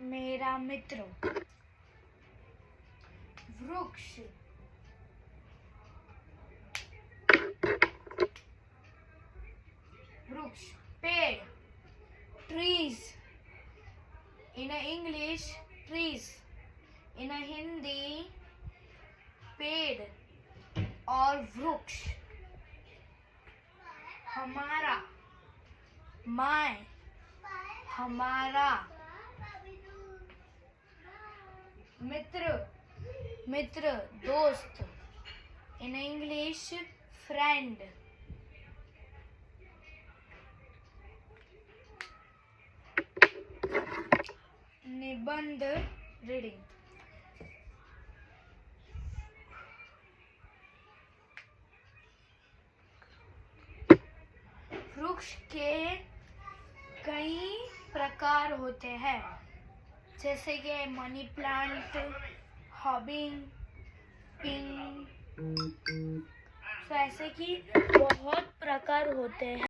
मेरा मित्र। वृक्ष, वृक्ष, पेड़, trees. In English, trees. In Hindi, पेड़ और वृक्ष. हमारा, my, हमारा. मित्र, मित्र, दोस्त. In English, friend. निबंध, रीडिंग. वृक्ष के कई प्रकार होते हैं, जैसे कि मनी प्लांट, हॉबिंग, पिंग. तो ऐसे कि बहुत प्रकार होते हैं.